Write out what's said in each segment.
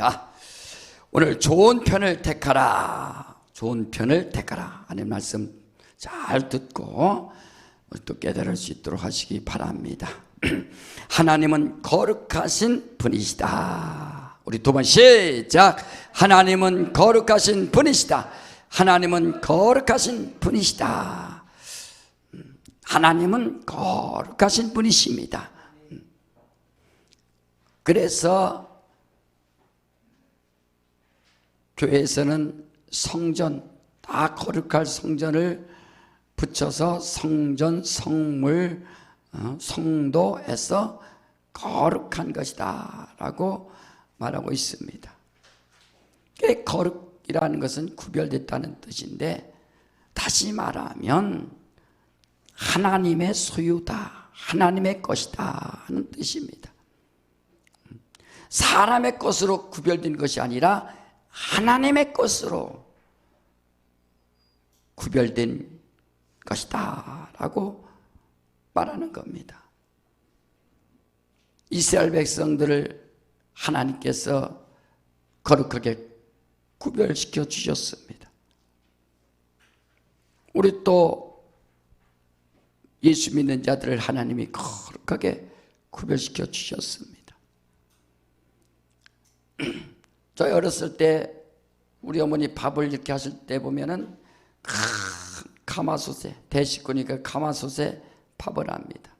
자, 오늘 좋은 편을 택하라. 좋은 편을 택하라 하는 말씀 잘 듣고 또 깨달을 수 있도록 하시기 바랍니다. 하나님은 거룩하신 분이시다. 우리 두 번 시작. 하나님은 거룩하신 분이시다. 하나님은 거룩하신 분이시다. 하나님은 거룩하신 분이십니다. 그래서 교회에서는 성전, 다 거룩할 성전을 붙여서 성전, 성물, 성도에서 거룩한 것이다 라고 말하고 있습니다. 거룩이라는 것은 구별됐다는 뜻인데, 다시 말하면 하나님의 소유다, 하나님의 것이다 하는 뜻입니다. 사람의 것으로 구별된 것이 아니라 하나님의 것으로 구별된 것이다 라고 말하는 겁니다. 이스라엘 백성들을 하나님께서 거룩하게 구별시켜 주셨습니다. 우리 또 예수 믿는 자들을 하나님이 거룩하게 구별시켜 주셨습니다. 저희 어렸을 때 우리 어머니 밥을 이렇게 하실 때 보면은 큰 가마솥에, 대식구니까 가마솥에 밥을 합니다.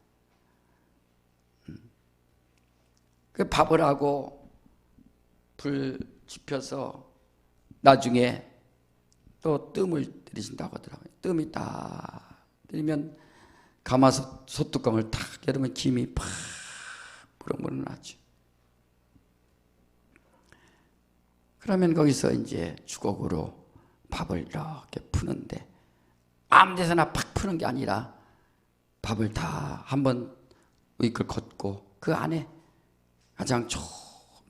그 밥을 하고 불 지펴서 나중에 또 뜸을 들이신다고 하더라고요. 뜸이 딱 들이면 가마솥 솥뚜껑을 탁 열으면 김이 팍 부릉부릉 나죠. 그러면 거기서 이제 주걱으로 밥을 이렇게 푸는데, 아무 데서나 팍 푸는 게 아니라 밥을 다 한번 위클 걷고 그 안에 가장 좋은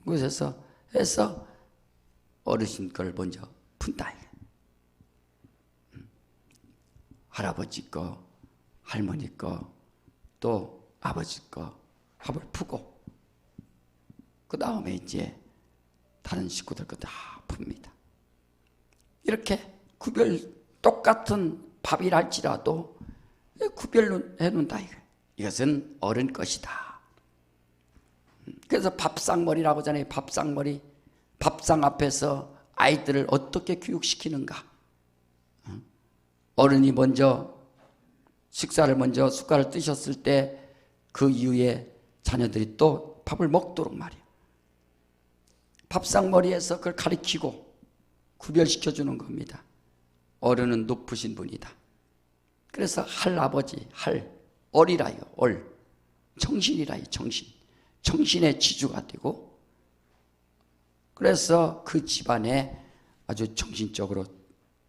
곳에서 해서 어르신 걸 먼저 푼다. 할아버지 거, 할머니 거, 또 아버지 거 밥을 푸고, 그 다음에 이제 다른 식구들 거 다 풉니다. 이렇게 똑같은 밥이랄지라도 구별해 놓는다. 이것은 어른 것이다. 그래서 밥상머리라고 하잖아요. 밥상머리. 밥상 앞에서 아이들을 어떻게 교육시키는가. 어른이 먼저 식사를 먼저 숟가락을 뜨셨을 때 그 이후에 자녀들이 또 밥을 먹도록 말이에요. 밥상머리에서 그걸 가리키고 구별시켜주는 겁니다. 어른은 높으신 분이다. 그래서 할아버지, 얼이라요. 정신이라요. 정신의 지주가 되고, 그래서 그 집안에 아주 정신적으로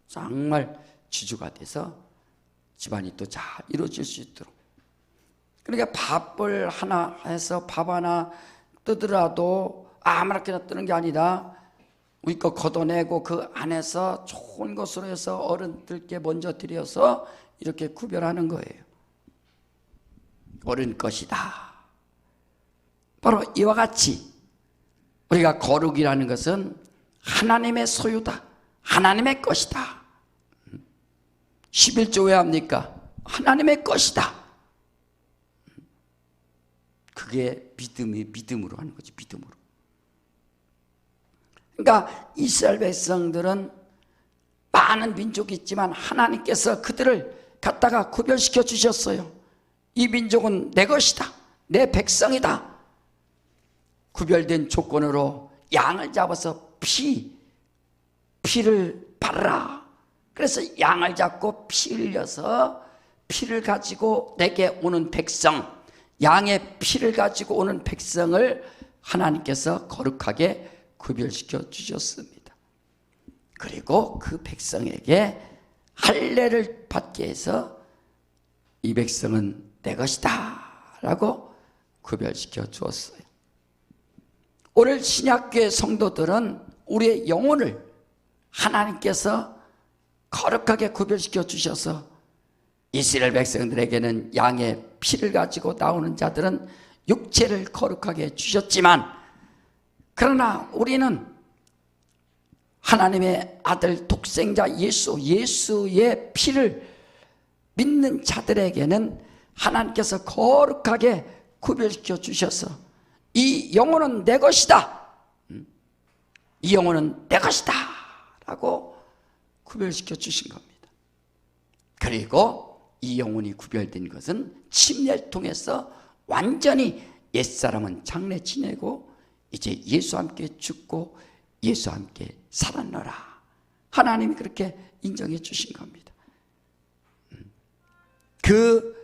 정말 지주가 돼서 집안이 또 잘 이루어질 수 있도록. 그러니까 밥을 하나 해서 밥 하나 뜨더라도 아무렇게나 뜨는 게 아니라 우리 거 걷어내고 그 안에서 좋은 것으로 해서 어른들께 먼저 드려서 이렇게 구별하는 거예요. 어른 것이다. 바로 이와 같이 우리가 거룩이라는 것은 하나님의 소유다, 하나님의 것이다. 11조 왜 합니까? 하나님의 것이다. 그게 믿음으로 하는 거지. 믿음으로. 그러니까 이스라엘 백성들은 많은 민족이 있지만 하나님께서 그들을 갖다가 구별시켜 주셨어요. 이 민족은 내 것이다, 내 백성이다. 구별된 조건으로 양을 잡아서 피를 바르라. 그래서 양을 잡고 피 흘려서 피를 가지고 내게 오는 백성, 양의 피를 가지고 오는 백성을 하나님께서 거룩하게 구별시켜 주셨습니다. 그리고 그 백성에게 할례를 받게 해서 이 백성은 내 것이다 라고 구별시켜 주었어요. 오늘 신약교회 성도들은 우리의 영혼을 하나님께서 거룩하게 구별시켜 주셔서 이스라엘 백성들에게는 양의 피를 가지고 나오는 자들은 육체를 거룩하게 주셨지만, 그러나 우리는 하나님의 아들 독생자 예수의 피를 믿는 자들에게는 하나님께서 거룩하게 구별시켜 주셔서 이 영혼은 내 것이다, 이 영혼은 내 것이다 라고 구별시켜 주신 겁니다. 그리고 이 영혼이 구별된 것은 침례를 통해서 완전히 옛사람은 장래 지내고 이제 예수와 함께 죽고 예수와 함께 살았노라. 하나님이 그렇게 인정해 주신 겁니다. 그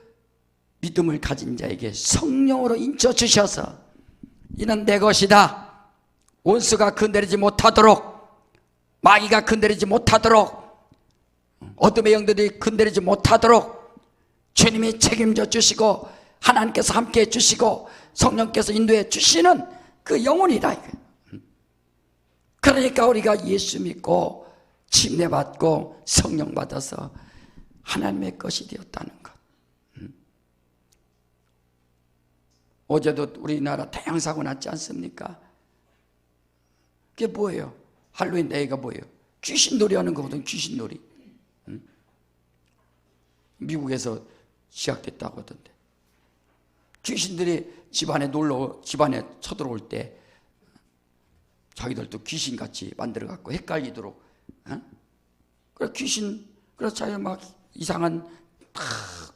믿음을 가진 자에게 성령으로 인쳐 주셔서 이는 내 것이다, 원수가 건드리지 못하도록, 마귀가 건드리지 못하도록, 어둠의 영들이 건드리지 못하도록 주님이 책임져 주시고 하나님께서 함께 해 주시고 성령께서 인도해 주시는 그 영혼이다. 그러니까 우리가 예수 믿고 침례 받고 성령 받아서 하나님의 것이 되었다는 것. 어제도 우리나라 대형사고 났지 않습니까? 그게 뭐예요? 할로윈 데이가 뭐예요? 귀신놀이 하는 거거든. 귀신놀이. 미국에서 시작됐다고 하던데, 귀신들이 집안에 쳐들어올 때 자기들도 귀신같이 만들어갖고 헷갈리도록, 그래 그래서 자기가 막 이상한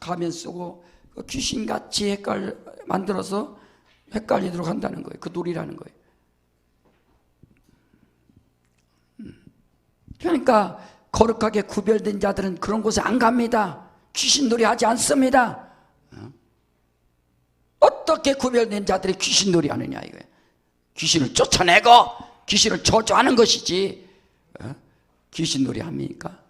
가면 쓰고 귀신같이 만들어서 헷갈리도록 한다는 거예요. 그 놀이라는 거예요. 그러니까 거룩하게 구별된 자들은 그런 곳에 안 갑니다. 귀신놀이 하지 않습니다. 어떻게 구별된 자들이 귀신놀이 하느냐 이거예요. 귀신을 쫓아내고 귀신을 저주하는 것이지 귀신놀이 합니까?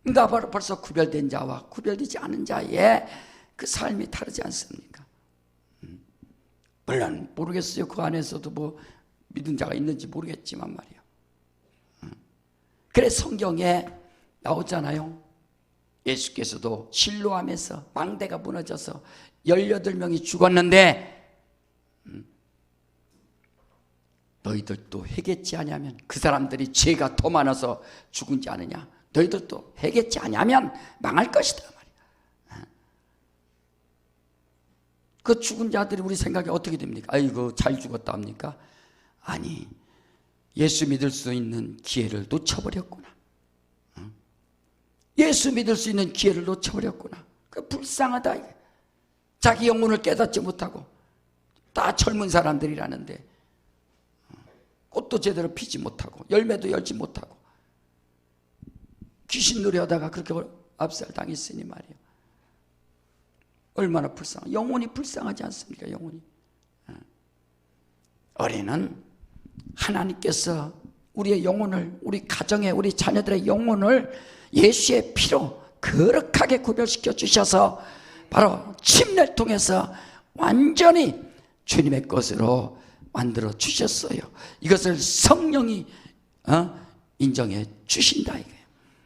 그러니까 벌써 구별된 자와 구별되지 않은 자의 그 삶이 다르지 않습니까? 물론 모르겠어요. 그 안에서도 뭐 믿은 자가 있는지 모르겠지만 말이에요. 그래 성경에 나오잖아요. 예수께서도 실로암에서 망대가 무너져서 18명이 죽었는데 너희들도 회개치 아니하면, 그 사람들이 죄가 더 많아서 죽은지 아느냐, 너희들도 회개치 아니하면 망할 것이다 말이야. 그 죽은 자들이 우리 생각에 어떻게 됩니까? 아이고 잘 죽었다 합니까? 아니, 예수 믿을 수 있는 기회를 놓쳐버렸구나. 예수 믿을 수 있는 기회를 놓쳐버렸구나. 그 불쌍하다 이게. 자기 영혼을 깨닫지 못하고, 다 젊은 사람들이라는데 꽃도 제대로 피지 못하고 열매도 열지 못하고 귀신놀이 하다가 그렇게 압살당했으니 말이에요. 얼마나 불쌍해. 영혼이 불쌍하지 않습니까? 영혼이. 어린은 하나님께서 우리의 영혼을, 우리 가정의, 우리 자녀들의 영혼을 예수의 피로 거룩하게 구별시켜 주셔서 바로 침례를 통해서 완전히 주님의 것으로 만들어 주셨어요. 이것을 성령이 인정해 주신다 이거예요.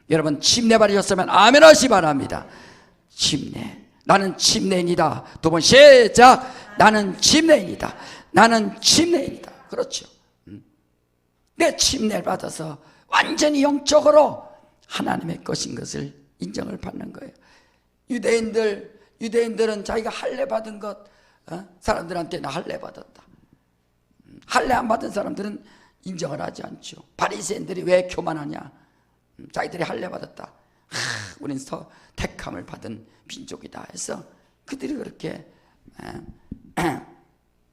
여러분 침례 받으셨으면 아멘 하시 바랍니다. 침례. 나는 침례인이다. 두 번 시작. 나는 침례인이다. 나는 침례인이다. 그렇죠. 내 침례를 받아서 완전히 영적으로 하나님의 것인 것을 인정을 받는 거예요. 유대인들은 자기가 할례 받은 것, 사람들한테 나 할례 받았다. 할례 안 받은 사람들은 인정을 하지 않죠. 바리새인들이 왜 교만하냐? 자기들이 할례 받았다. 우린 택함을 받은 민족이다 해서 그들이 그렇게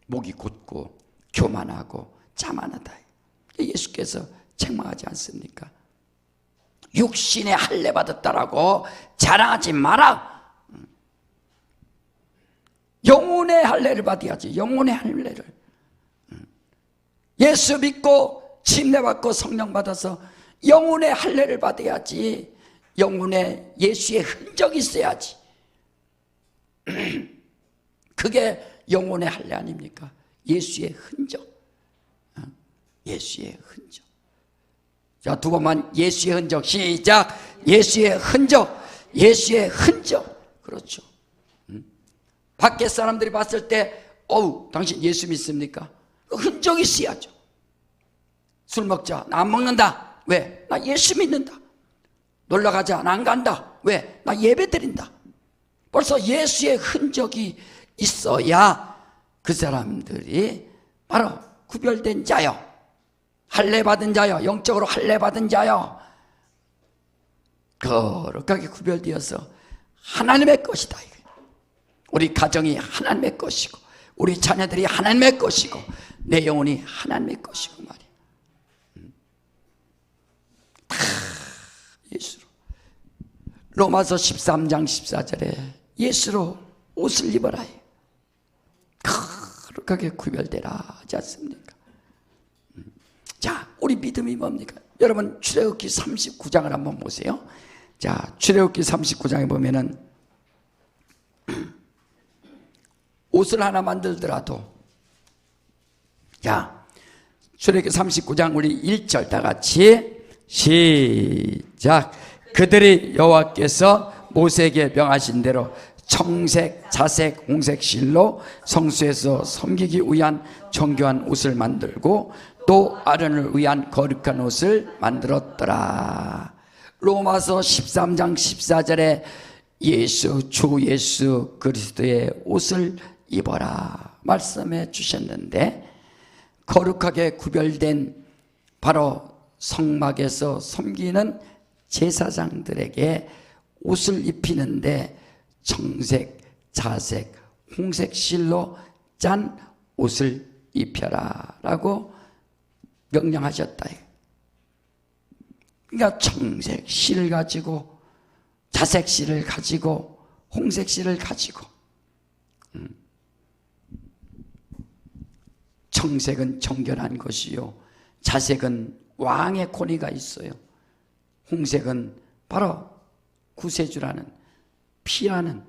목이 곧고 교만하고 자만하다. 예수께서 책망하지 않습니까? 육신의 할례 받았다라고 자랑하지 마라. 영혼의 할례를 받아야지. 영혼의 할례를. 예수 믿고 침례 받고 성령 받아서 영혼의 할례를 받아야지. 영혼에 예수의 흔적이 있어야지. 그게 영혼의 할례 아닙니까? 예수의 흔적. 예수의 흔적. 자, 두 번만 예수의 흔적. 시작. 예수의 흔적. 예수의 흔적. 그렇죠. 밖에 사람들이 봤을 때 어우 당신 예수 믿습니까? 그 흔적이 있어야죠. 술 먹자. 나 안 먹는다. 왜? 나 예수 믿는다. 놀러가자. 안 간다. 왜? 나 예배 드린다. 벌써 예수의 흔적이 있어야 그 사람들이 바로 구별된 자요, 할례 받은 자요, 영적으로 할례 받은 자요, 거룩하게 구별되어서 하나님의 것이다. 우리 가정이 하나님의 것이고, 우리 자녀들이 하나님의 것이고, 내 영혼이 하나님의 것이고 말이야. 다 예수로. 로마서 13장 14절에 예수로 옷을 입어라. 거룩하게 구별되라 하지 않습니까? 자, 우리 믿음이 뭡니까? 여러분 출애굽기 39장을 한번 보세요. 자, 출애굽기 39장에 보면은 옷을 하나 만들더라도, 자, 출애굽기 39장 우리 1절 다 같이 시작. 그들이 여호와께서 모세에게 명하신 대로 청색, 자색, 홍색 실로 성소에서 섬기기 위한 정교한 옷을 만들고 또 아론을 위한 거룩한 옷을 만들었더라. 로마서 13장 14절에 주 예수 그리스도의 옷을 입어라 말씀해 주셨는데, 거룩하게 구별된 바로 성막에서 섬기는 제사장들에게 옷을 입히는데 청색, 자색, 홍색 실로 짠 옷을 입혀라 라고 명령하셨다. 그러니까 청색 실을 가지고, 자색 실을 가지고, 홍색 실을 가지고, 청색은 정결한 것이요, 자색은 왕의 권위가 있어요, 홍색은 바로 구세주라는, 피라는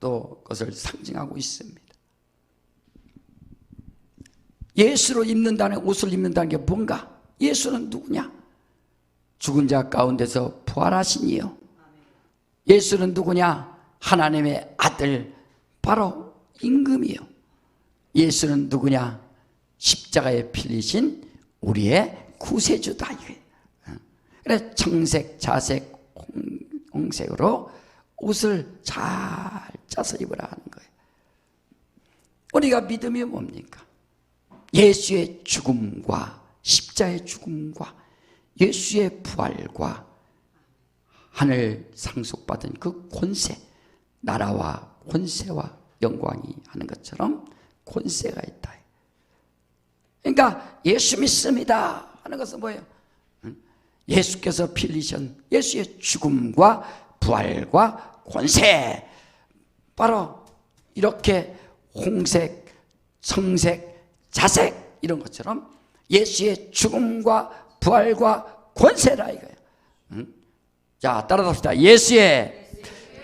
또 것을 상징하고 있습니다. 예수로 입는다는, 옷을 입는다는 게 뭔가? 예수는 누구냐? 죽은 자 가운데서 부활하신 이요. 예수는 누구냐? 하나님의 아들, 바로 임금이요. 예수는 누구냐? 십자가에 필리신 우리의 구세주다. 그래, 청색, 자색, 홍색으로 옷을 잘 짜서 입으라 하는 거예요. 우리가 믿음이 뭡니까? 예수의 죽음과 십자의 죽음과 예수의 부활과 하늘 상속받은 그 권세, 나라와 권세와 영광이 하는 것처럼 권세가 있다. 그러니까 예수 믿습니다 하는 것은 뭐예요? 예수께서 필리신 예수의 죽음과 부활과 권세, 바로 이렇게 홍색, 청색, 자색 이런 것처럼 예수의 죽음과 부활과 권세라 이거예요. 자, 따라합시다. 예수의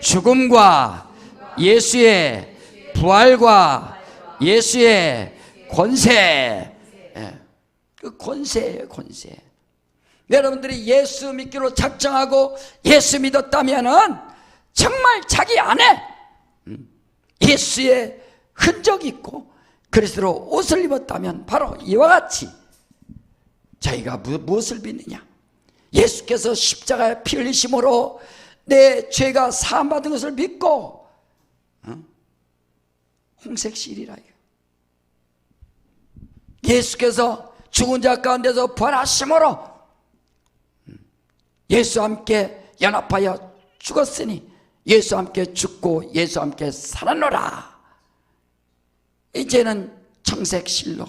죽음과 예수의 부활과 예수의 권세. 그 권세예요, 권세. 여러분들이 예수 믿기로 작정하고 예수 믿었다면은 정말 자기 안에 예수의 흔적이 있고 그리스도로 옷을 입었다면 바로 이와 같이 저희가 무엇을 믿느냐? 예수께서 십자가에 피 흘리심으로 내 죄가 사함받은 것을 믿고 홍색실이라. 예수께서 죽은 자 가운데서 부활하심으로 예수와 함께 연합하여 죽었으니 예수와 함께 죽고 예수와 함께 살아노라. 이제는 청색실로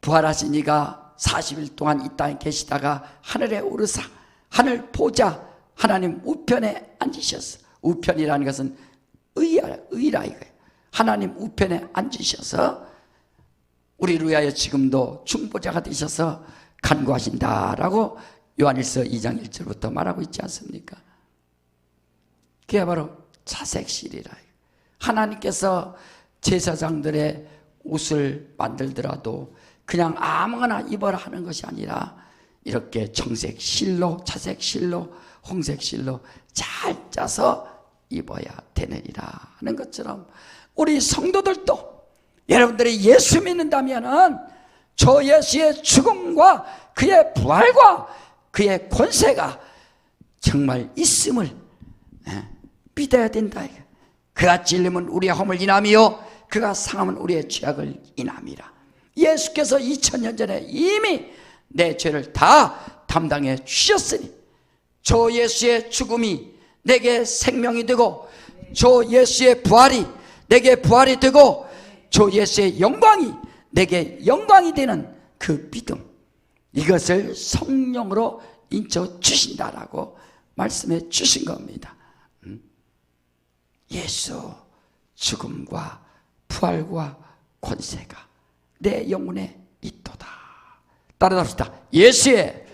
부활하신 이가 40일 동안 이 땅에 계시다가 하늘에 오르사 하늘 보좌 하나님 우편에 앉으셨어. 우편이라는 것은 의라 이거예요. 하나님 우편에 앉으셔서 우리를 위하여 지금도 중보자가 되셔서 간구하신다라고 요한일서 2장 1절부터 말하고 있지 않습니까? 그게 바로 자색실이라. 하나님께서 제사장들의 옷을 만들더라도 그냥 아무거나 입어라 하는 것이 아니라 이렇게 청색 실로, 자색 실로, 홍색 실로 잘 짜서 입어야 되느니라 하는 것처럼 우리 성도들도 여러분들이 예수 믿는다면은 저 예수의 죽음과 그의 부활과 그의 권세가 정말 있음을 믿어야 된다. 그가 찔림은 우리의 허물 인함이요 그가 상함은 우리의 죄악을 인함이라. 예수께서 2000년 전에 이미 내 죄를 다 담당해 주셨으니 저 예수의 죽음이 내게 생명이 되고 저 예수의 부활이 내게 부활이 되고 저 예수의 영광이 내게 영광이 되는 그 믿음, 이것을 성령으로 인쳐 주신다라고 말씀해 주신 겁니다. 예수 죽음과 부활과 권세가 내 영혼에 있도다. 따라합시다. 예수의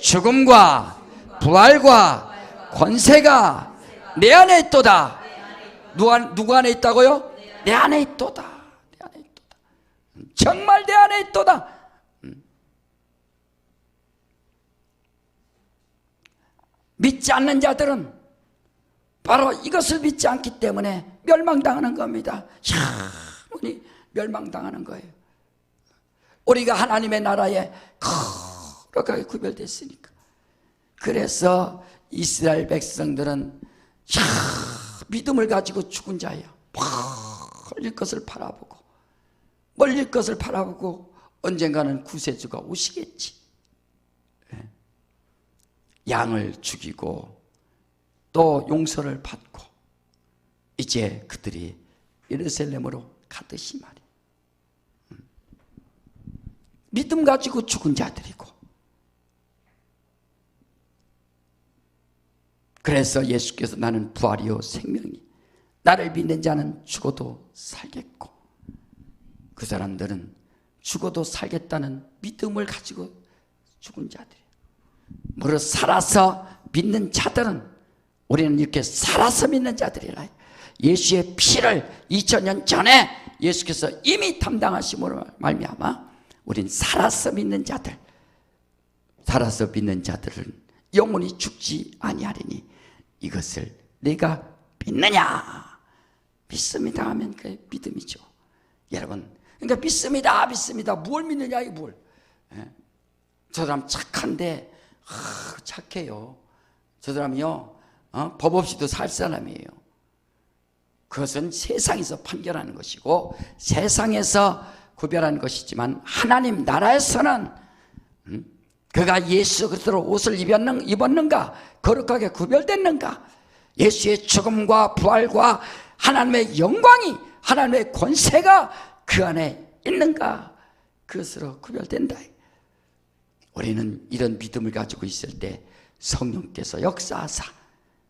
죽음과 부활과 권세가 내 안에 있도다. 누구 안에 있다고요? 내 안에 있도다. 내 안에 있도다. 정말 내 안에 있도다. 믿지 않는 자들은 바로 이것을 믿지 않기 때문에 멸망당하는 겁니다. 영원히 멸망당하는 거예요. 우리가 하나님의 나라에 거룩하게 구별됐으니까. 그래서 이스라엘 백성들은 믿음을 가지고 죽은 자예요. 멀리 것을 바라보고 멀리 것을 바라보고 언젠가는 구세주가 오시겠지. 양을 죽이고 또 용서를 받고 이제 그들이 예루살렘으로 가듯이 말이에요. 믿음 가지고 죽은 자들이고, 그래서 예수께서 나는 부활이요 생명이 나를 믿는 자는 죽어도 살겠고, 그 사람들은 죽어도 살겠다는 믿음을 가지고 죽은 자들이에요. 무릇 살아서 믿는 자들은, 우리는 이렇게 살아서 믿는 자들이라. 예수의 피를 2000년 전에 예수께서 이미 담당하심으로 말미암아 우린 살아서 믿는 자들, 살아서 믿는 자들은 영원히 죽지 아니하리니 이것을 내가 믿느냐? 믿습니다 하면 그게 믿음이죠. 여러분, 그러니까 믿습니다, 믿습니다. 뭘 믿느냐, 이 뭘? 저 사람 착한데, 착해요. 저 사람이요, 법 없이도 살 사람이에요. 그것은 세상에서 판결하는 것이고 세상에서 구별하는 것이지만, 하나님 나라에서는 그가 예수 그리스도로 옷을 입었는가, 거룩하게 구별됐는가, 예수의 죽음과 부활과 하나님의 영광이, 하나님의 권세가 그 안에 있는가, 그것으로 구별된다. 우리는 이런 믿음을 가지고 있을 때 성령께서 역사하사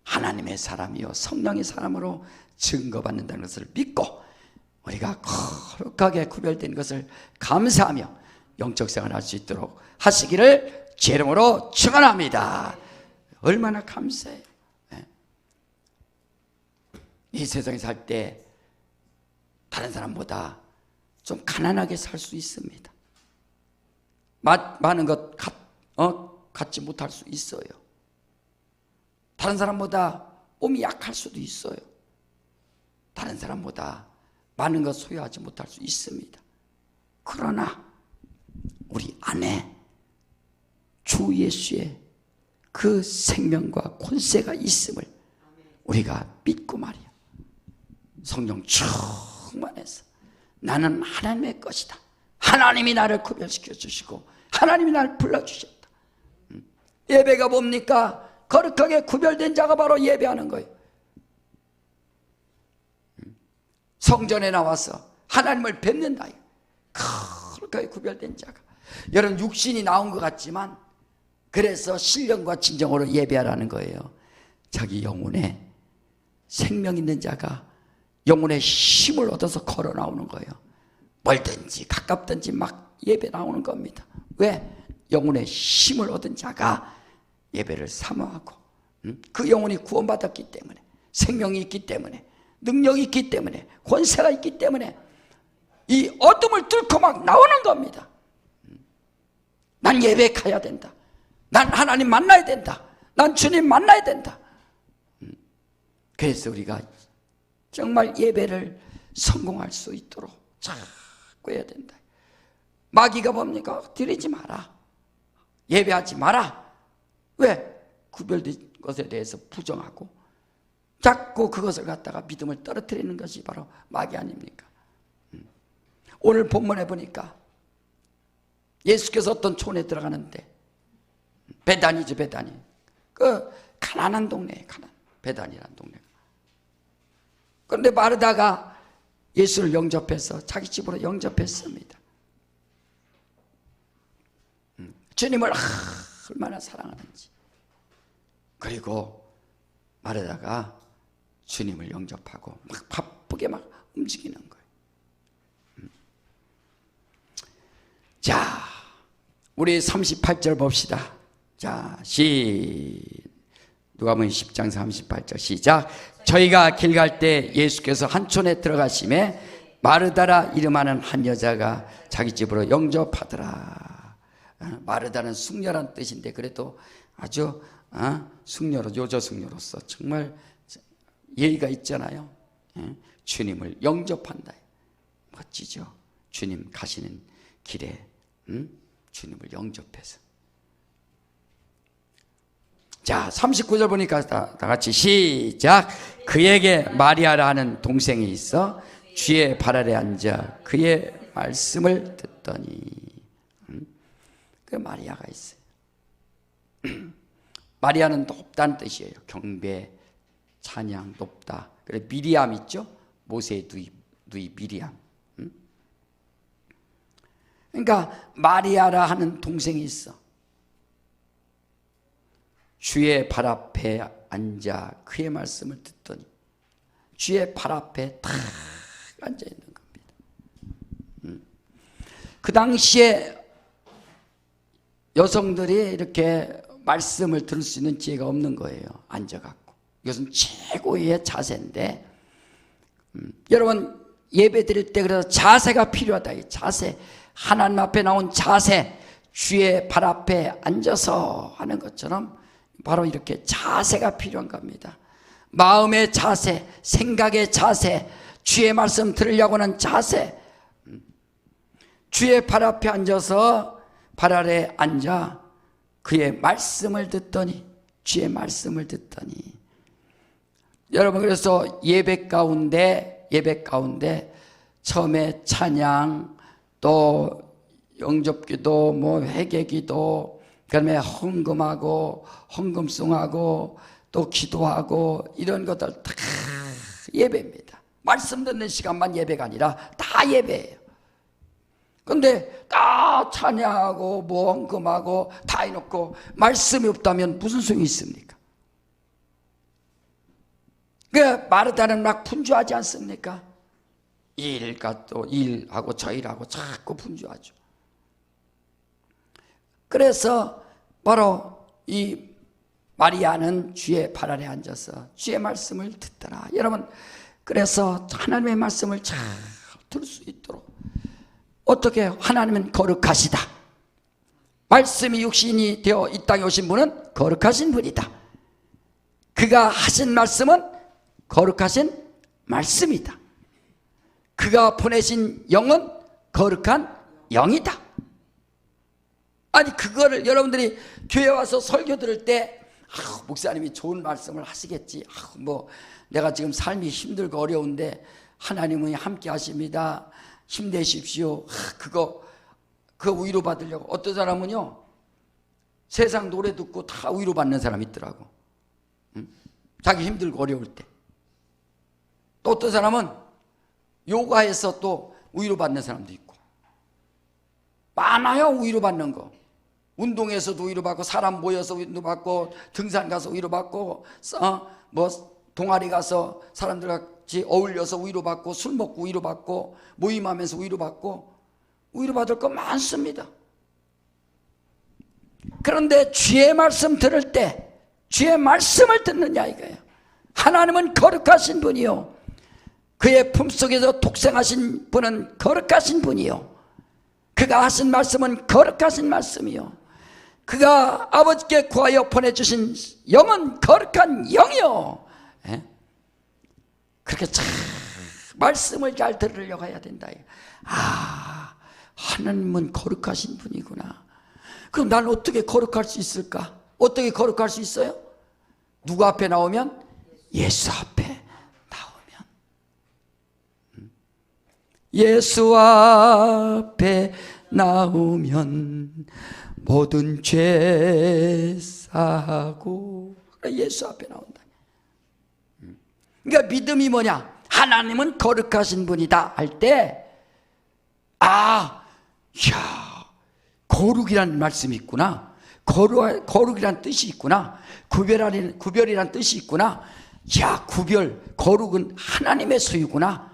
하나님의 사람이요 성령의 사람으로 증거받는다는 것을 믿고 우리가 거룩하게 구별된 것을 감사하며 영적 생활을 할 수 있도록 하시기를 제 이름으로 축원합니다. 얼마나 감사해요. 이 세상에 살 때 다른 사람보다 좀 가난하게 살 수 있습니다. 많은 것 갖지 못할 수 있어요. 다른 사람보다 몸이 약할 수도 있어요. 다른 사람보다 많은 것 소유하지 못할 수 있습니다. 그러나 우리 안에 주 예수의 그 생명과 권세가 있음을 우리가 믿고 말이야, 성령 충만해서 나는 하나님의 것이다, 하나님이 나를 구별시켜 주시고 하나님이 나를 불러주셨다. 예배가 뭡니까? 거룩하게 구별된 자가 바로 예배하는 거예요. 성전에 나와서 하나님을 뵙는다. 거룩하게 구별된 자가. 여러분, 육신이 나온 것 같지만 그래서 신령과 진정으로 예배하라는 거예요. 자기 영혼에 생명 있는 자가 영혼의 힘을 얻어서 걸어 나오는 거예요. 멀든지 가깝든지 막 예배 나오는 겁니다. 왜? 영혼의 힘을 얻은 자가 예배를 사모하고, 그 영혼이 구원받았기 때문에, 생명이 있기 때문에, 능력이 있기 때문에, 권세가 있기 때문에 이 어둠을 뚫고 막 나오는 겁니다. 난 예배 가야 된다, 난 하나님 만나야 된다, 난 주님 만나야 된다. 그래서 우리가 정말 예배를 성공할 수 있도록 자꾸 해야 된다. 마귀가 뭡니까? 드리지 마라, 예배하지 마라. 왜? 구별된 것에 대해서 부정하고 자꾸 그것을 갖다가 믿음을 떨어뜨리는 것이 바로 마귀 아닙니까? 오늘 본문에 보니까 예수께서 어떤 촌에 들어가는데, 베다니죠, 베다니. 그 가난한 동네에, 베다니라는 동네가. 그런데 마르다가 예수를 영접해서 자기 집으로 영접했습니다. 주님을 얼마나 사랑하는지. 그리고 마르다가 주님을 영접하고 막 바쁘게 막 움직이는 거예요. 자, 우리 38절 봅시다. 자, 누가복음 10장 38절 시작. 저희가 길 갈 때 예수께서 한 촌에 들어가심에 마르다라 이름하는 한 여자가 자기 집으로 영접하더라. 마르다는 숙녀란 뜻인데 그래도 아주 숙녀로, 요조 숙녀로서 정말 예의가 있잖아요. 주님을 영접한다. 멋지죠. 주님 가시는 길에 주님을 영접해서. 자, 39절 보니까 다 같이 시작. 그에게 마리아라 하는 동생이 있어 주의 발 아래 앉아 그의 말씀을 듣더니. 그 마리아가 있어요. 마리아는 높다는 뜻이에요. 경배, 찬양, 높다. 그래 미리암 있죠? 모세의 누이 미리암. 그러니까 마리아라 하는 동생이 있어. 주의 발 앞에 앉아 그의 말씀을 듣더니. 주의 발 앞에 탁 앉아 있는 겁니다. 그 당시에 여성들이 이렇게 말씀을 들을 수 있는 기회가 없는 거예요. 앉아갖고. 이것은 최고의 자세인데, 여러분 예배 드릴 때 그래서 자세가 필요하다. 이 자세, 하나님 앞에 나온 자세, 주의 발 앞에 앉아서 하는 것처럼 바로 이렇게 자세가 필요한 겁니다. 마음의 자세, 생각의 자세, 주의 말씀 들으려고 하는 자세. 주의 발 앞에 앉아서 발 아래 앉아 그의 말씀을 듣더니, 주의 말씀을 듣더니. 여러분 그래서 예배 가운데 처음에 찬양, 또 영접기도, 뭐 회개기도, 그다음에 헌금하고 헌금송하고 또 기도하고 이런 것들 다 예배입니다. 말씀 듣는 시간만 예배가 아니라 다 예배예요. 그런데 다 찬양하고 뭐 헌금하고 다 해놓고 말씀이 없다면 무슨 소용이 있습니까? 그 마르다는 막 분주하지 않습니까? 일과 또 일하고 저 일하고 자꾸 분주하죠. 그래서 바로 이 마리아는 주의 발 아래 앉아서 주의 말씀을 듣더라. 여러분 그래서 하나님의 말씀을 잘 들을 수 있도록, 어떻게 하나님은 거룩하시다. 말씀이 육신이 되어 이 땅에 오신 분은 거룩하신 분이다. 그가 하신 말씀은 거룩하신 말씀이다. 그가 보내신 영은 거룩한 영이다. 아니 그거를 여러분들이 교회 와서 설교 들을 때 목사님이 좋은 말씀을 하시겠지, 뭐 내가 지금 삶이 힘들고 어려운데 하나님이 함께 하십니다, 힘내십시오, 그거 위로받으려고. 어떤 사람은요 세상 노래 듣고 다 위로받는 사람이 있더라고. 자기 힘들고 어려울 때. 또 어떤 사람은 요가해서 또 위로받는 사람도 있고. 많아요 위로받는 거. 운동에서도 위로받고, 사람 모여서 위로받고, 등산 가서 위로받고, 뭐 동아리 가서 사람들 같이 어울려서 위로받고, 술 먹고 위로받고, 모임하면서 위로받고, 위로받을 거 많습니다. 그런데 주의 말씀 들을 때 주의 말씀을 듣느냐 이거예요. 하나님은 거룩하신 분이요, 그의 품속에서 독생하신 분은 거룩하신 분이요, 그가 하신 말씀은 거룩하신 말씀이요, 그가 아버지께 구하여 보내주신 영은 거룩한 영이요. 그렇게 참 말씀을 잘 들으려고 해야 된다. 하나님은 거룩하신 분이구나. 그럼 난 어떻게 거룩할 수 있을까? 어떻게 거룩할 수 있어요? 누구 앞에 나오면? 예수 앞에 나오면. 예수 앞에 나오면 모든 죄 사하고. 예수 앞에 나온다. 그러니까 믿음이 뭐냐? 하나님은 거룩하신 분이다 할 때, 아, 야, 거룩이란 말씀이 있구나. 거룩이란 뜻이 있구나. 구별이란 뜻이 있구나. 야, 거룩은 하나님의 소유구나.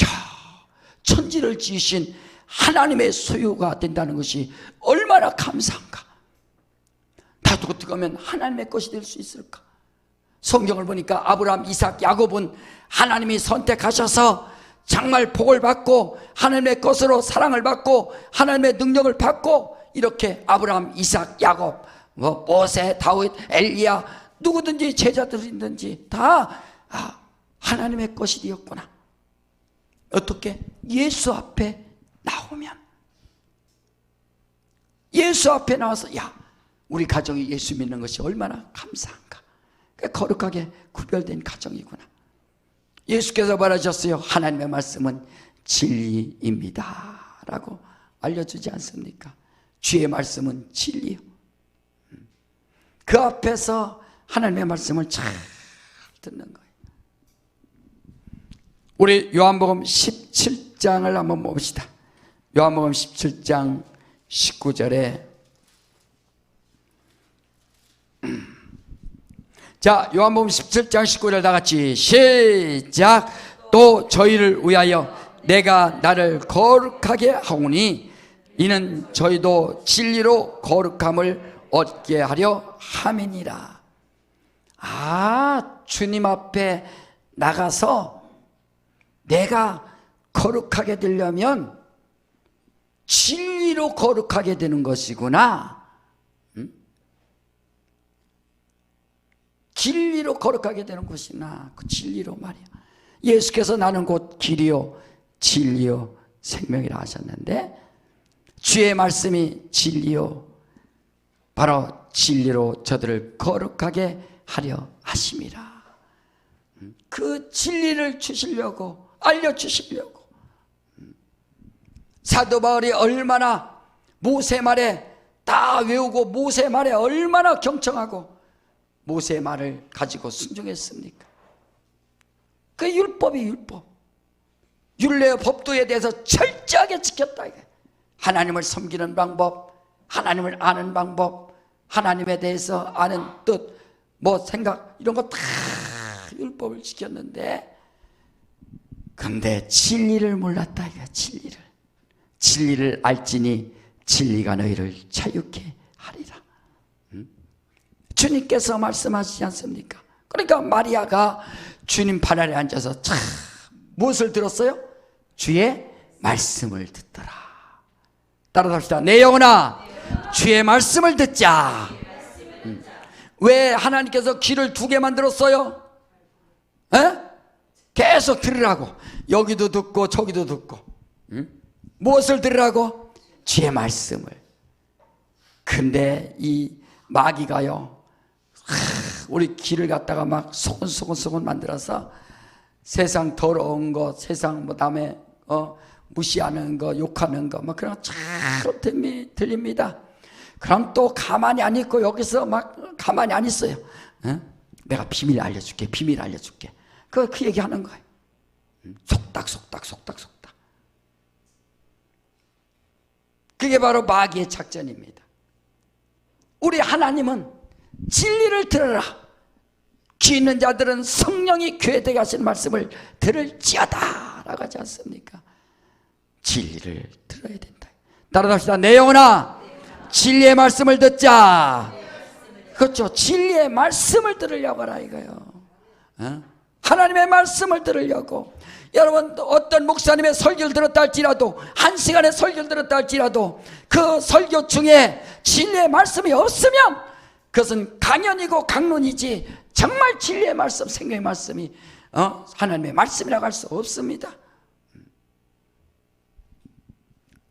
야, 천지를 지으신 하나님의 소유가 된다는 것이 얼마나 감사한가. 나도 어떻게 하면 하나님의 것이 될 수 있을까? 성경을 보니까 아브라함, 이삭, 야곱은 하나님이 선택하셔서 정말 복을 받고 하나님의 것으로 사랑을 받고 하나님의 능력을 받고, 이렇게 아브라함, 이삭, 야곱, 모세, 다윗, 엘리야, 누구든지 제자들이든지 다 하나님의 것이 되었구나. 어떻게? 예수 앞에 나오면. 예수 앞에 나와서, 야, 우리 가정이 예수 믿는 것이 얼마나 감사한가. 거룩하게 구별된 가정이구나. 예수께서 말하셨어요. 하나님의 말씀은 진리입니다 라고 알려주지 않습니까? 주의 말씀은 진리요. 그 앞에서 하나님의 말씀을 잘 듣는 거예요. 우리 요한복음 17장을 한번 봅시다. 요한복음 17장 19절에 자, 요한복음 17장 19절 다 같이 시작. 또 저희를 위하여 내가 나를 거룩하게 하오니 이는 저희도 진리로 거룩함을 얻게 하려 함이니라. 아, 주님 앞에 나가서 내가 거룩하게 되려면 진리로 거룩하게 되는 것이구나. 진리로 거룩하게 되는 것이나, 그 진리로 말이야. 예수께서 나는 곧 길이요 진리요 생명이라 하셨는데, 주의 말씀이 진리요, 바로 진리로 저들을 거룩하게 하려 하심이라. 그 진리를 주시려고, 알려주시려고. 사도 바울이 얼마나 모세 말에 다 외우고 모세 말에 얼마나 경청하고 모세의 말을 가지고 순종했습니까? 그 율법이 율법, 율례의 법도에 대해서 철저하게 지켰다. 하나님을 섬기는 방법, 하나님을 아는 방법, 하나님에 대해서 아는 뜻, 생각, 이런 거 다 율법을 지켰는데, 근데 진리를 몰랐다. 진리를 알지니 진리가 너희를 자유케 하리라. 주님께서 말씀하시지 않습니까? 그러니까 마리아가 주님 발 아래 앉아서 무엇을 들었어요? 주의 말씀을 듣더라. 따라합시다. 내 영혼아, 주의 말씀을 듣자. 왜 하나님께서 귀를 두 개 만들었어요? 계속 들으라고. 여기도 듣고 저기도 듣고. 무엇을 들으라고? 주의 말씀을. 근데 이 마귀가요, 우리 귀를 갖다가 막 소곤소곤 만들어서 세상 더러운 거, 세상 남의 무시하는 거, 욕하는 거, 그런 거 잘 들립니다. 그럼 또 가만히 안 있고 여기서 막 가만히 안 있어요. 내가 비밀 알려줄게. 그 얘기 하는 거예요. 속닥. 그게 바로 마귀의 작전입니다. 우리 하나님은 진리를 들으라. 귀 있는 자들은 성령이 교회되게 하신 말씀을 들을지어다 라고 하지 않습니까? 진리를 들어야 된다. 따라합시다. 내 영혼아, 진리의 말씀을 듣자. 그렇죠. 진리의 말씀을 들으려고 하라 이거요. 하나님의 말씀을 들으려고. 여러분, 어떤 목사님의 설교를 들었다 할지라도, 1시간의 설교를 들었다 할지라도 그 설교 중에 진리의 말씀이 없으면 그것은 강연이고 강론이지 정말 진리의 말씀, 생명의 말씀이 하나님의 말씀이라고 할 수 없습니다.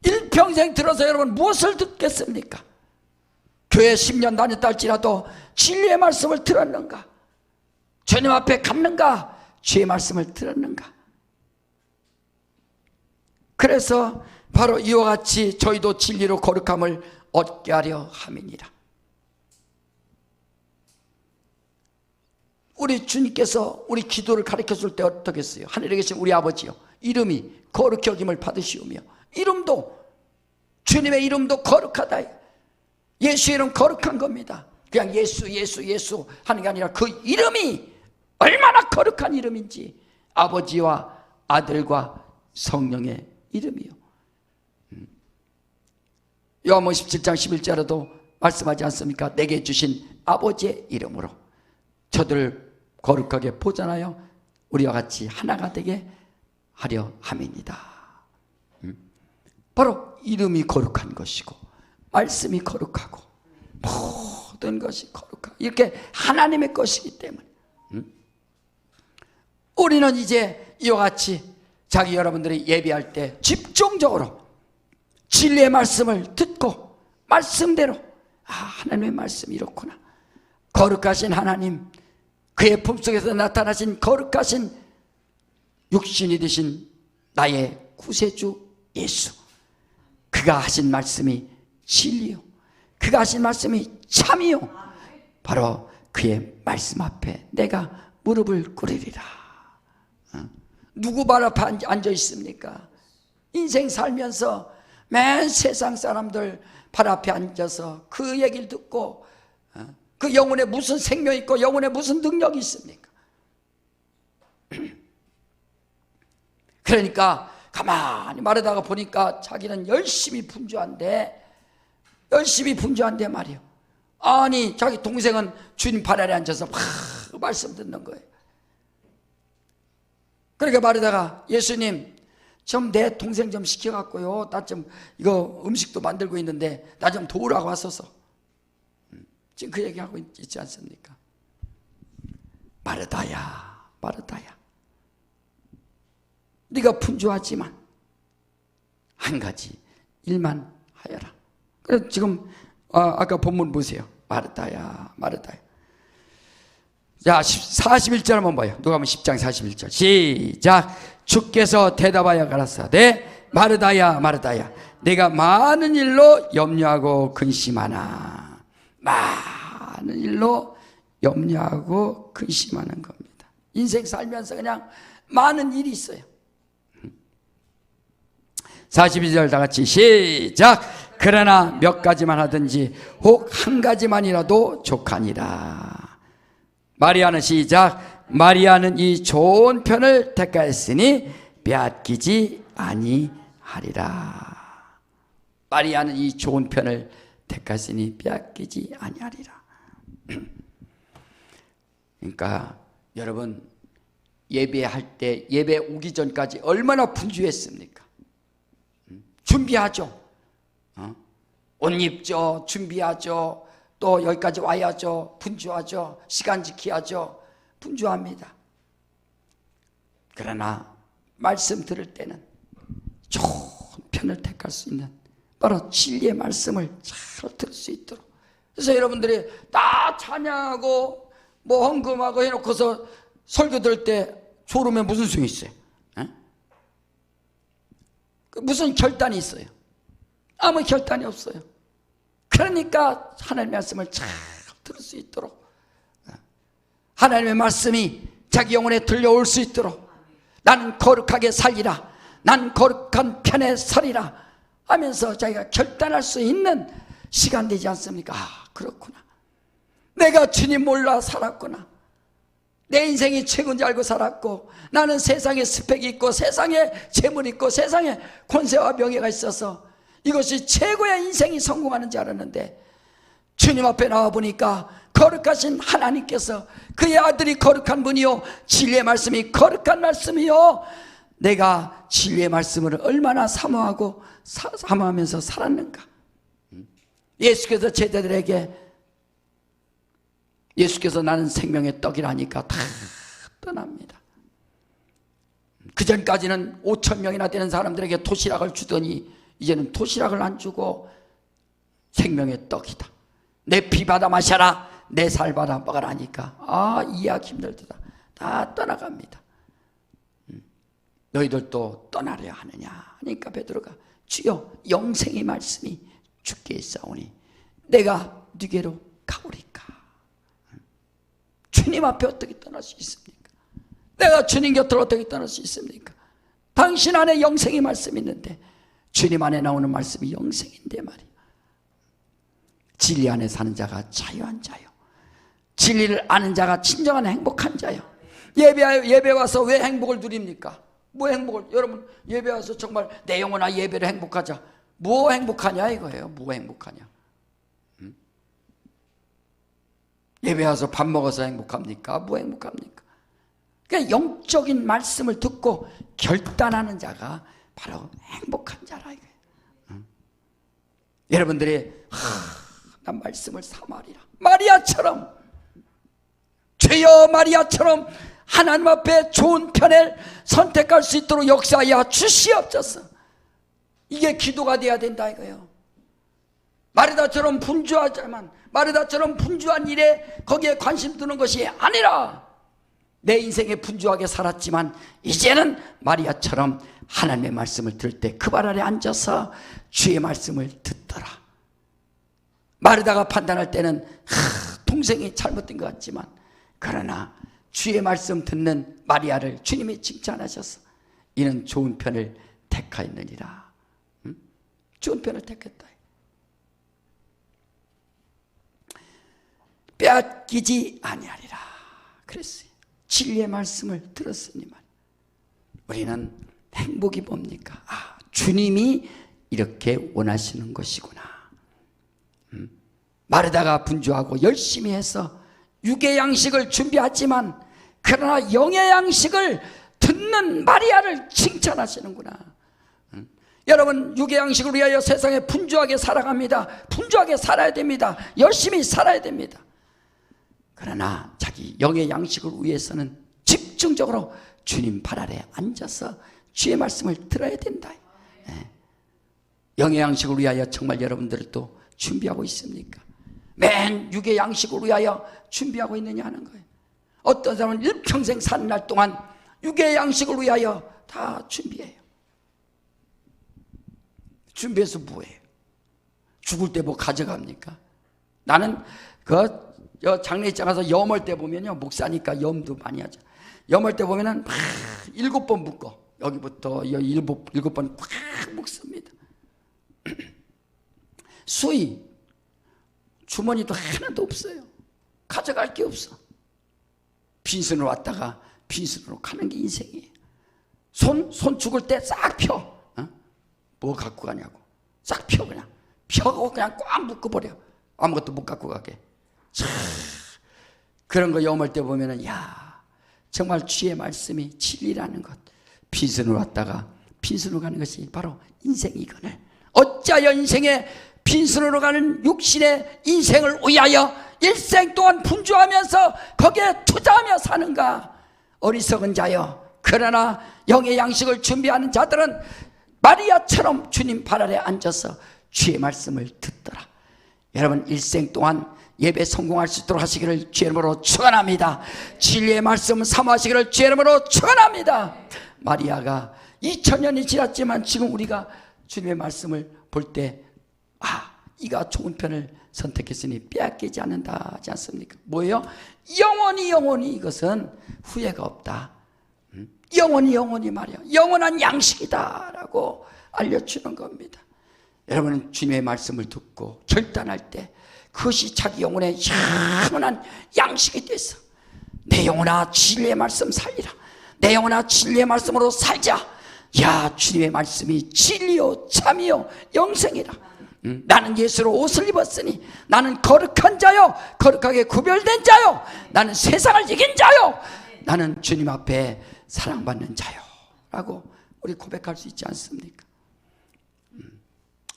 1% 평생 들어서 여러분 무엇을 듣겠습니까? 교회 10년 다녔다 할지라도 진리의 말씀을 들었는가? 주님 앞에 갔는가? 주의 말씀을 들었는가? 그래서 바로 이와 같이 저희도 진리로 거룩함을 얻게 하려 함이니라. 우리 주님께서 우리 기도를 가르쳐 줄 때 어떻게 했어요? 하늘에 계신 우리 아버지요, 이름이 거룩히 여김을 받으시오며, 이름도, 주님의 이름도 거룩하다. 예수 이름 거룩한 겁니다. 그냥 예수 예수 예수 하는 게 아니라 그 이름이 얼마나 거룩한 이름인지, 아버지와 아들과 성령의 이름이요. 요한복음 17장 11절에도 말씀하지 않습니까? 내게 주신 아버지의 이름으로 저들을 거룩하게 보존하여 우리와 같이 하나가 되게 하려 함입니다. 바로 이름이 거룩한 것이고 말씀이 거룩하고 모든 것이 거룩하고 이렇게 하나님의 것이기 때문에 우리는 이제 이와 같이 자기 여러분들이 예배할 때 집중적으로 진리의 말씀을 듣고 말씀대로, 하나님의 말씀이 이렇구나, 거룩하신 하나님, 그의 품속에서 나타나신 거룩하신 육신이 되신 나의 구세주 예수, 그가 하신 말씀이 진리요, 그가 하신 말씀이 참이요, 바로 그의 말씀 앞에 내가 무릎을 꿇으리라. 누구 발 앞에 앉아 있습니까? 인생 살면서 맨 세상 사람들 발 앞에 앉아서 그 얘기를 듣고 그 영혼에 무슨 생명이 있고 영혼에 무슨 능력이 있습니까? 그러니까 가만히 말하다가 보니까 자기는 열심히 분주한데 말이에요. 아니 자기 동생은 주님 발 아래 앉아서 막 말씀 듣는 거예요. 그러니까 말하다가 예수님 좀 내 동생 좀 시켜갖고요, 나 좀 이거 음식도 만들고 있는데 나 좀 도우라고 하소서. 지금 그 얘기하고 있지 않습니까? 마르다야 네가 분주하지만 한 가지 일만 하여라. 그래서 지금 아까 본문 보세요. 마르다야. 자, 41절 한번 봐요. 누가복음 10장 41절 시작. 주께서 대답하여 가라사대 마르다야 내가 많은 일로 염려하고 근심하나. 많은 일로 염려하고 근심하는 겁니다. 인생 살면서 그냥 많은 일이 있어요. 42절 다 같이 시작. 그러나 몇 가지만 하든지 혹 한 가지만이라도 족하니라. 마리아는 시작. 마리아는 이 좋은 편을 택하였으니 빼앗기지 아니하리라. 마리아는 이 좋은 편을 택하였으니 빼앗기지 아니하리라. 그러니까 여러분 예배할 때 예배 오기 전까지 얼마나 분주했습니까? 준비하죠. 옷 입죠. 준비하죠. 또 여기까지 와야죠. 분주하죠. 시간 지켜야죠. 분주합니다. 그러나 말씀 들을 때는 좋은 편을 택할 수 있는 바로 진리의 말씀을 잘 들을 수 있도록. 그래서 여러분들이 다 찬양하고 뭐 헌금하고 해놓고서 설교 들을 때 졸으면 무슨 소용이 있어요? 무슨 결단이 있어요? 아무 결단이 없어요. 그러니까 하나님의 말씀을 잘 들을 수 있도록, 하나님의 말씀이 자기 영혼에 들려올 수 있도록, 나는 거룩하게 살리라, 난 거룩한 편에 서리라 하면서 자기가 결단할 수 있는 시간 되지 않습니까? 그렇구나, 내가 주님 몰라 살았구나, 내 인생이 최고인 줄 알고 살았고, 나는 세상에 스펙이 있고 세상에 재물이 있고 세상에 권세와 명예가 있어서 이것이 최고의 인생이 성공하는 줄 알았는데, 주님 앞에 나와 보니까 거룩하신 하나님께서 그의 아들이 거룩한 분이요, 진리의 말씀이 거룩한 말씀이요, 내가 진리의 말씀을 얼마나 사모하면서 살았는가. 예수께서 제자들에게, 예수께서 나는 생명의 떡이라니까 다 떠납니다. 그 전까지는 5,000명이나 되는 사람들에게 도시락을 주더니 이제는 도시락을 안 주고 생명의 떡이다. 내 피 받아 마셔라, 내 살 받아 먹으라니까 이해하기 힘들다. 다 떠나갑니다. 너희들도 떠나려 하느냐 하니까 베드로가 주여 영생의 말씀이 주께 있사오니 내가 네게로 가오리까. 주님 앞에 어떻게 떠날 수 있습니까? 내가 주님 곁으로 어떻게 떠날 수 있습니까? 당신 안에 영생의 말씀이 있는데 주님 안에 나오는 말씀이 영생인데 말이야. 진리 안에 사는 자가 자유한 자요, 진리를 아는 자가 진정한 행복한 자요. 예배 와서 왜 행복을 누립니까? 뭐 행복을, 여러분 예배 와서 정말 내 영혼아 예배를 행복하자, 뭐 행복하냐 이거예요. 뭐 행복하냐? 예배 와서 밥 먹어서 행복합니까? 뭐 행복합니까? 그러니까 영적인 말씀을 듣고 결단하는 자가 바로 행복한 자라 이거예요. 여러분들이 난 말씀을 삼아리라, 마리아처럼, 주여 마리아처럼 하나님 앞에 좋은 편을 선택할 수 있도록 역사하여 주시옵소서. 이게 기도가 돼야 된다 이거예요. 마르다처럼 분주하지만 마르다처럼 분주한 일에 거기에 관심 두는 것이 아니라 내 인생에 분주하게 살았지만 이제는 마리아처럼 하나님의 말씀을 들을 때 그 발 아래 앉아서 주의 말씀을 듣더라. 마르다가 판단할 때는 동생이 잘못된 것 같지만 그러나 주의 말씀 듣는 마리아를 주님이 칭찬하셔서 이는 좋은 편을 택하였느니라. 좋은 편을 택했다. 빼앗기지 아니하리라 그랬어요. 진리의 말씀을 들었으니 말. 우리는 행복이 뭡니까? 주님이 이렇게 원하시는 것이구나. 마르다가 분주하고 열심히 해서 육의 양식을 준비하지만 그러나 영의 양식을 듣는 마리아를 칭찬하시는구나. 여러분 육의 양식을 위하여 세상에 분주하게 살아갑니다. 분주하게 살아야 됩니다. 열심히 살아야 됩니다. 그러나 자기 영의 양식을 위해서는 집중적으로 주님 발 아래 앉아서 주의 말씀을 들어야 된다. 영의 양식을 위하여 정말 여러분들도 준비하고 있습니까? 맨 육의 양식을 위하여 준비하고 있느냐 하는 거예요. 어떤 사람은 일평생 사는 날 동안 육의 양식을 위하여 다 준비해요. 준비해서 뭐해요? 죽을 때 뭐 가져갑니까? 나는 장례식장 가서 염할 때 보면요, 목사니까 염도 많이 하죠. 염할 때 보면은 막 7번 묶어. 여기부터 7번 꽉 묶습니다. 수의 주머니도 하나도 없어요. 가져갈 게 없어. 빈손으로 왔다가 빈손으로 가는 게 인생이에요. 손 죽을 때 싹 펴. 뭐 갖고 가냐고. 싹 펴 그냥. 펴고 그냥 꽉 묶어버려. 아무것도 못 갖고 가게. 참, 그런 거 염할 때 보면은 정말 주의 말씀이 진리라는 것. 빈손으로 왔다가 빈손으로 가는 것이 바로 인생이거늘. 어찌하여 인생에 빈손으로 가는 육신의 인생을 위하여 일생 동안 분주하면서 거기에 투자하며 사는가? 어리석은 자여. 그러나 영의 양식을 준비하는 자들은 마리아처럼 주님 발 아래 앉아서 주의 말씀을 듣더라. 여러분 일생 동안 예배 성공할 수 있도록 하시기를 주의 이름으로 축원합니다. 진리의 말씀 사모하시기를 주의 이름으로 축원합니다. 마리아가 2000년이 지났지만 지금 우리가 주님의 말씀을 볼 때 이가 좋은 편을 선택했으니 빼앗기지 않는다 하지 않습니까? 뭐예요? 영원히 이것은 후회가 없다. 영원히 말이야. 영원한 양식이다 라고 알려주는 겁니다. 여러분은 주님의 말씀을 듣고 결단할 때 그것이 자기 영혼의 영원한 양식이 돼서 내 영혼아 진리의 말씀 살리라. 내 영혼아 진리의 말씀으로 살자. 주님의 말씀이 진리요 참이요 영생이라. 나는 예수로 옷을 입었으니 나는 거룩한 자요 거룩하게 구별된 자요 나는 세상을 이긴 자요 나는 주님 앞에 사랑받는 자요 라고 우리 고백할 수 있지 않습니까?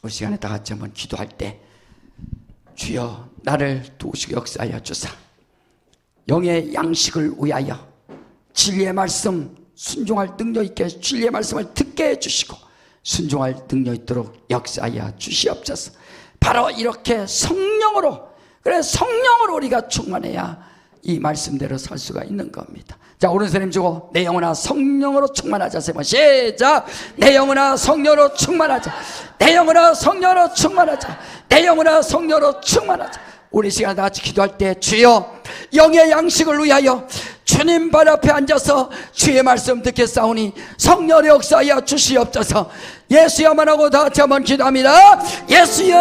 우리 시간에 다 같이 한번 기도할 때 주여 나를 도우시고 역사하여 주사 영의 양식을 위하여 진리의 말씀 순종할 능력 있게 진리의 말씀을 듣게 해주시고 순종할 능력 있도록 역사하여 주시옵소서. 바로 이렇게 성령으로, 그래 성령으로 우리가 충만해야 이 말씀대로 살 수가 있는 겁니다. 자, 오른손님 주고 내 영혼아 성령으로 충만하자. 세 번 시작. 내 영혼아 성령으로 충만하자. 내 영혼아 성령으로 충만하자. 내 영혼아 성령으로 충만하자. 우리 시간 다 같이 기도할 때 주여 영의 양식을 위하여 주님 발 앞에 앉아서 주의 말씀 듣겠사오니 성령의 역사하여 주시옵소서. 예수야만 하고 다 같이 한번 기도합니다. 예수여.